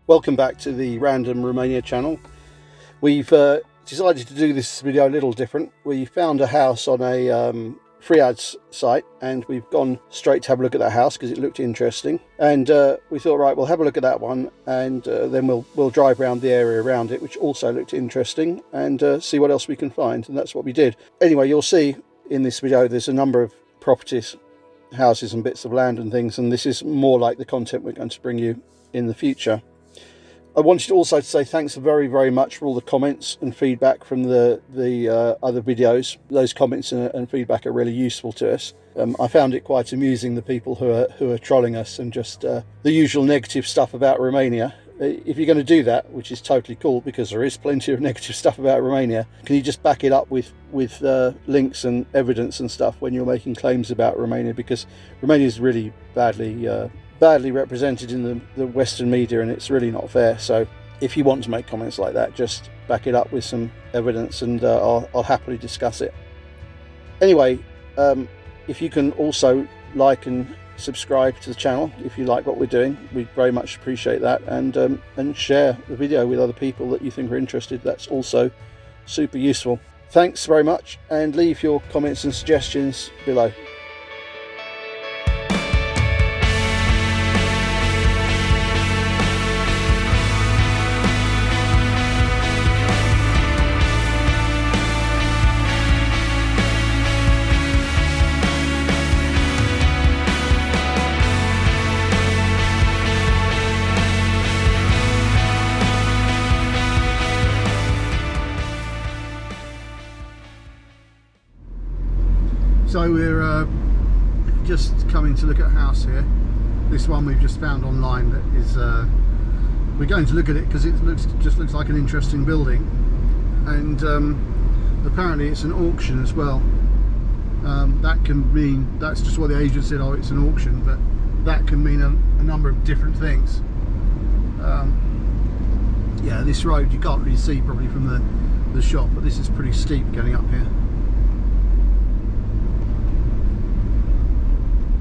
Welcome back to the Random Romania channel. We've decided to do this video a little different. We found a house on a free ads site and we've gone straight to have a look at that house because it looked interesting, and we thought, right, we'll have a look at that one and then we'll drive around the area around it, which also looked interesting, and see what else we can find. And that's what we did. Anyway, you'll see in this video there's a number of properties, houses and bits of land and things, and this is more like the content we're going to bring you in the future. I wanted also to say thanks very, very much for all the comments and feedback from the other videos. Those comments and feedback are really useful to us. I found it quite amusing, the people who are trolling us and just the usual negative stuff about Romania. If you're going to do that, which is totally cool because there is plenty of negative stuff about Romania, can you just back it up with links and evidence and stuff when you're making claims about Romania? Because Romania is really badly represented in the Western media, and it's really not fair. So if you want to make comments like that, just back it up with some evidence, and I'll happily discuss it. Anyway, if you can also like and subscribe to the channel if you like what we're doing, we'd very much appreciate that, and share the video with other people that you think are interested. That's also super useful. Thanks very much, and leave your comments and suggestions below. So we're just coming to look at a house here. This one we've just found online that is, we're going to look at it because it just looks like an interesting building, and apparently it's an auction as well. That can mean, that's just what the agent said, oh, it's an auction, but that can mean a number of different things. Yeah, this road you can't really see probably from the shop, but this is pretty steep getting up here.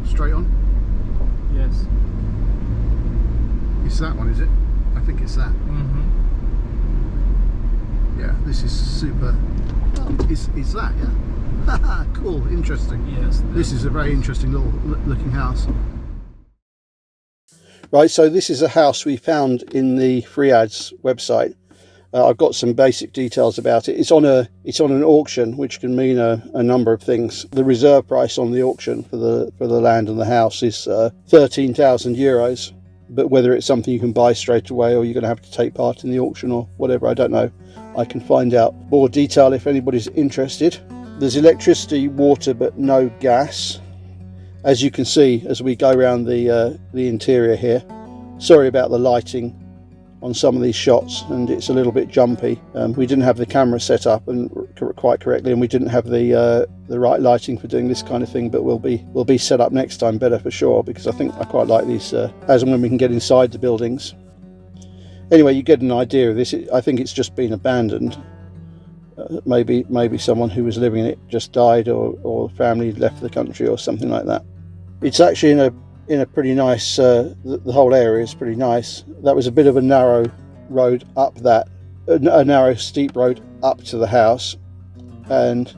Straight on? Yes. It's that one, is it? I think it's that. Yeah, this is super. Oh, it's that, yeah. Cool, interesting. Yes. This is a very interesting little looking house. Right, so this is a house we found in the free ads website. I've got some basic details about it. It's on an auction, which can mean a number of things. The reserve price on the auction for the land and the house is 13,000 euros. But whether it's something you can buy straight away or you're going to have to take part in the auction or whatever, I don't know. I can find out more detail if anybody's interested. There's electricity, water, but no gas, as you can see as we go around the interior here. Sorry about the lighting on some of these shots, and it's a little bit jumpy. We didn't have the camera set up and quite correctly, and we didn't have the right lighting for doing this kind of thing, but we'll be set up next time better for sure, because I think I quite like these as and when we can get inside the buildings. Anyway, you get an idea of this. I think it's just been abandoned. Maybe someone who was living in it just died, or family left the country or something like that. It's actually in a pretty nice, the whole area is pretty nice. That was a bit of a narrow road up a narrow steep road up to the house, and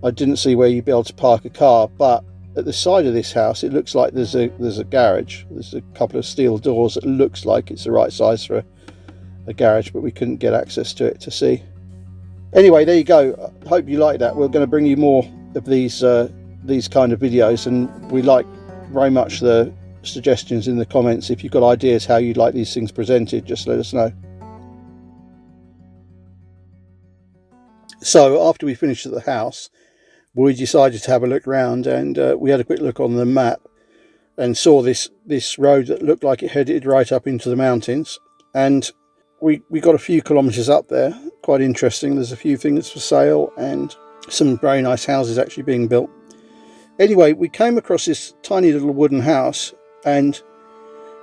I didn't see where you'd be able to park a car, but at the side of this house it looks like there's a garage. There's a couple of steel doors that looks like it's the right size for a garage, but we couldn't get access to it to see. Anyway, there you go. I hope you like that. We're going to bring you more of these kind of videos, and we like very much the suggestions in the comments. If you've got ideas how you'd like these things presented, just let us know. So after we finished at the house, we decided to have a look around, and we had a quick look on the map and saw this road that looked like it headed right up into the mountains, and we got a few kilometers up there. Quite interesting. There's a few things for sale and some very nice houses actually being built. Anyway, we came across this tiny little wooden house, and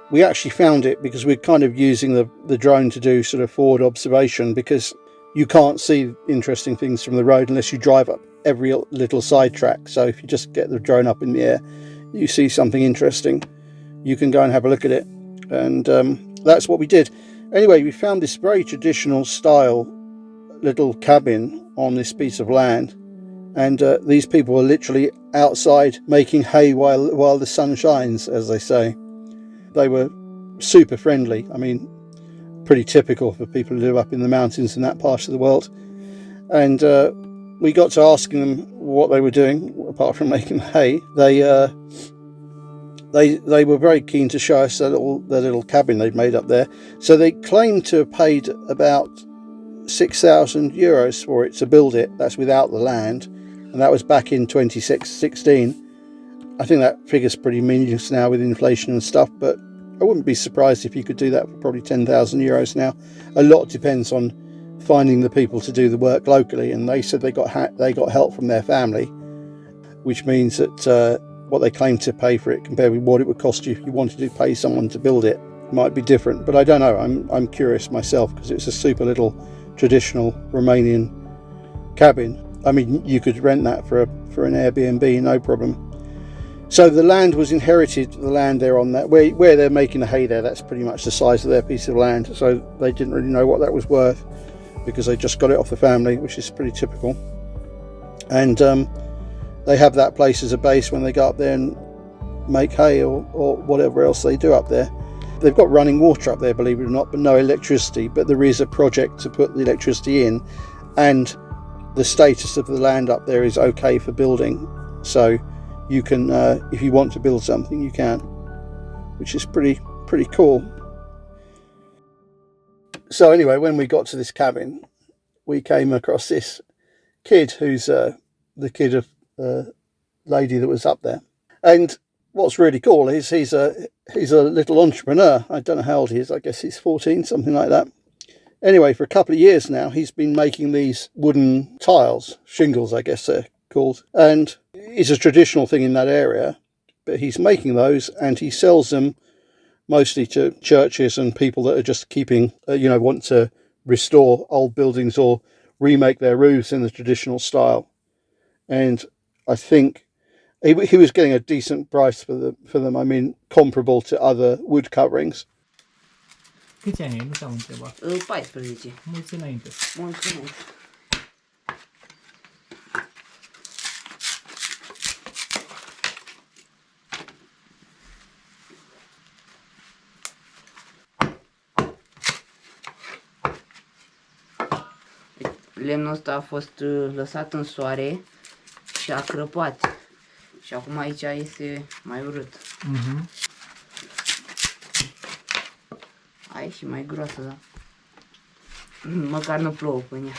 we actually found it because we're kind of using the drone to do sort of forward observation, because you can't see interesting things from the road unless you drive up every little side track. So if you just get the drone up in the air, you see something interesting, you can go and have a look at it. And that's what we did. Anyway, we found this very traditional style little cabin on this piece of land, and these people were literally outside making hay while the sun shines, as they say. They were super friendly. I mean, pretty typical for people who live up in the mountains in that part of the world. And we got to asking them what they were doing apart from making hay. They were very keen to show us their little cabin they'd made up there. So they claimed to have paid about €6,000 for it to build it. That's without the land, and that was back in 2016. I think that figure's pretty meaningless now with inflation and stuff, but I wouldn't be surprised if you could do that for probably €10,000 now. A lot depends on finding the people to do the work locally, and they said they got help from their family, which means that what they claim to pay for it compared with what it would cost you if you wanted to pay someone to build it might be different. But I don't know. I'm curious myself, because it's a super little traditional Romanian cabin. I mean, you could rent that for an Airbnb, no problem. So the land was inherited. The land there on that where they're making the hay there, that's pretty much the size of their piece of land. So they didn't really know what that was worth, because they just got it off the family, which is pretty typical. And they have that place as a base when they go up there and make hay or whatever else they do up there. They've got running water up there, believe it or not, but no electricity. But there is a project to put the electricity in, and the status of the land up there is okay for building. So you can, if you want to build something, you can, which is pretty cool. So anyway, when we got to this cabin, we came across this kid who's the kid of the lady that was up there. And what's really cool is he's a little entrepreneur. I don't know how old he is. I guess he's 14, something like that. Anyway, for a couple of years now, he's been making these wooden tiles, shingles, I guess they're called. And it's a traditional thing in that area, but he's making those and he sells them mostly to churches and people that are just keeping, want to restore old buildings or remake their roofs in the traditional style. And I think he was getting a decent price for them. I mean, comparable to other wood coverings. Câți ani ai? Nu te-am întrebat. 14. Mulți înainte. Mulțumesc. Lemnul ăsta a fost lăsat în soare și a crăpat. Și acum aici este mai urât. Ai și mai groasă, da? Măcar nu plouă pe ea.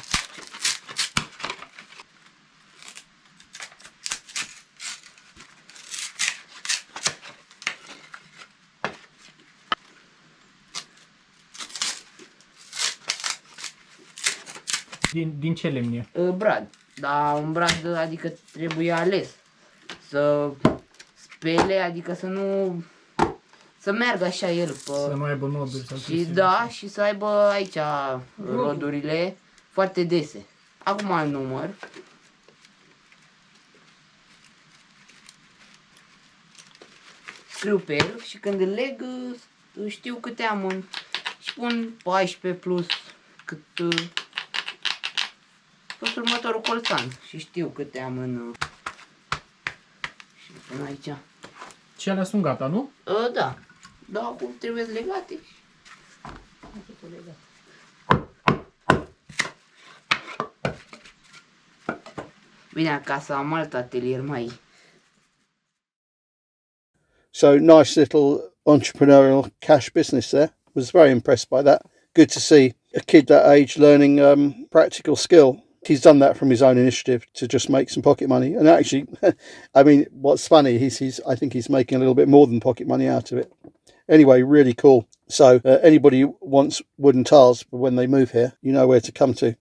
Din ce lemn e? Brad. Dar un brad, adică trebuie ales. Să spele, adică să nu... Să meargă așa el pe... Să nu aibă noduri sau și da, și să aibă aici rodurile foarte dese. Acum îl număr. Scriu pe el și când îl leg știu câte am în... Și pun 14 plus cât... plus următorul colțan. Și știu câte am în... Și pun aici. Și alea sunt gata, nu? Da. Da, acum trebuie legate. Bine, acasă am alt atelier mai... So nice little entrepreneurial cash business there. Was very impressed by that. Good to see a kid that age learning practical skill. He's done that from his own initiative to just make some pocket money. And actually, I mean, what's funny, I think he's making a little bit more than pocket money out of it. Anyway, really cool. So anybody who wants wooden tiles for when they move here, you know where to come to.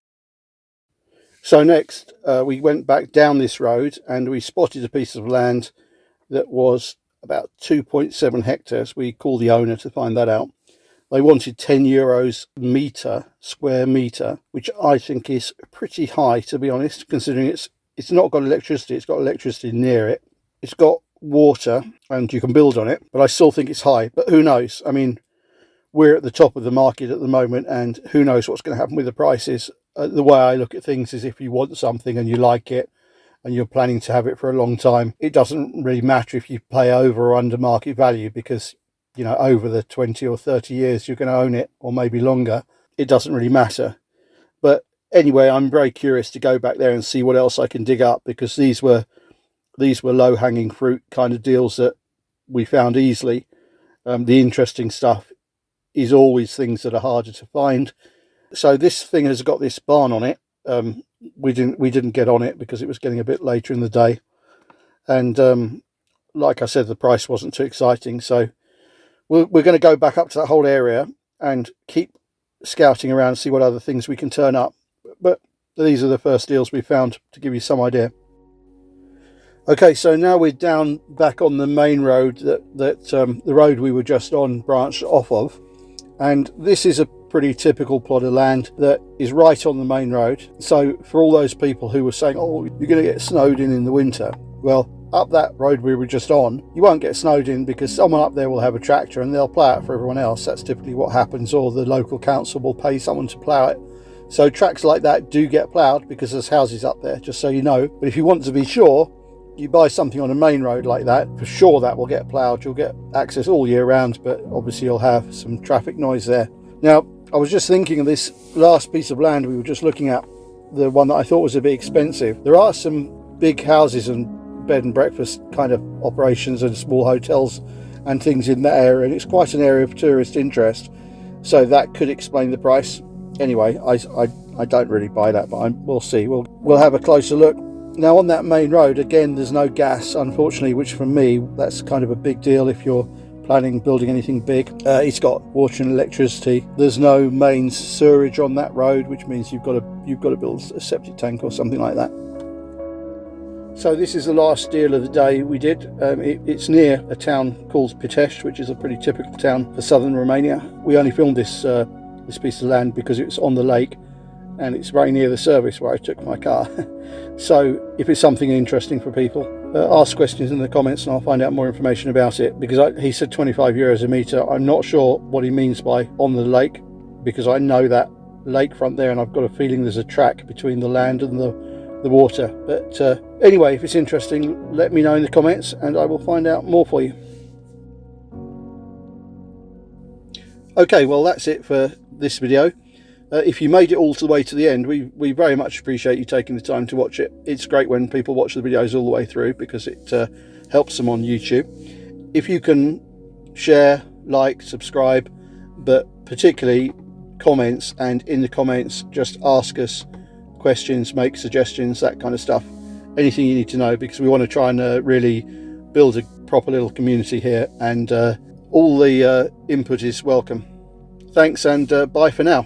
So next, we went back down this road and we spotted a piece of land that was about 2.7 hectares. We called the owner to find that out. They wanted €10 square metre, which I think is pretty high, to be honest, considering it's not got electricity. It's got electricity near it. It's got water and you can build on it, but I still think it's high. But who knows? I mean, we're at the top of the market at the moment, and who knows what's going to happen with the prices. The way I look at things is if you want something and you like it and you're planning to have it for a long time, it doesn't really matter if you pay over or under market value, because, you know, over the 20 or 30 years you're going to own it, or maybe longer. It doesn't really matter. But anyway, I'm very curious to go back there and see what else I can dig up, because these were low-hanging fruit kind of deals that we found easily. The interesting stuff is always things that are harder to find. So this thing has got this barn on it. We didn't get on it because it was getting a bit later in the day, and like I said, the price wasn't too exciting. So we're going to go back up to that whole area and keep scouting around and see what other things we can turn up. But these are the first deals we found, to give you some idea. Okay, so now we're down back on the main road that the road we were just on branched off of, and this is a pretty typical plot of land that is right on the main road. So for all those people who were saying, oh, you're going to get snowed in the winter, well, up that road we were just on, you won't get snowed in, because someone up there will have a tractor and they'll plough it for everyone else. That's typically what happens, or the local council will pay someone to plough it. So tracks like that do get ploughed because there's houses up there, just so you know. But if you want to be sure, you buy something on a main road like that, for sure that will get ploughed. You'll get access all year round, but obviously you'll have some traffic noise there. Now, I was just thinking of this last piece of land we were just looking at, the one that I thought was a bit expensive. There are some big houses and bed and breakfast kind of operations and small hotels and things in that area, and it's quite an area of tourist interest, so that could explain the price. Anyway, I don't really buy that, but we'll see. We'll have a closer look. Now, on that main road, again, there's no gas, unfortunately, which for me, that's kind of a big deal if you're planning building anything big. It's got water and electricity. There's no mains sewerage on that road, which means you've got to build a septic tank or something like that. So this is the last deal of the day we did. It's near a town called Pitești, which is a pretty typical town for southern Romania. We only filmed this piece of land because it's on the lake, and it's very near the service where I took my car. So if it's something interesting for people, ask questions in the comments and I'll find out more information about it, because he said 25 euros a metre. I'm not sure what he means by on the lake, because I know that lakefront there and I've got a feeling there's a track between the land and the water. But anyway, if it's interesting, let me know in the comments and I will find out more for you. Okay, well, that's it for this video. If you made it all the way to the end, we very much appreciate you taking the time to watch it. It's great when people watch the videos all the way through, because it helps them on YouTube. If you can share, like, subscribe, but particularly comments, and in the comments just ask us questions, make suggestions, that kind of stuff. Anything you need to know, because we want to try and really build a proper little community here, and all the input is welcome. Thanks, and bye for now.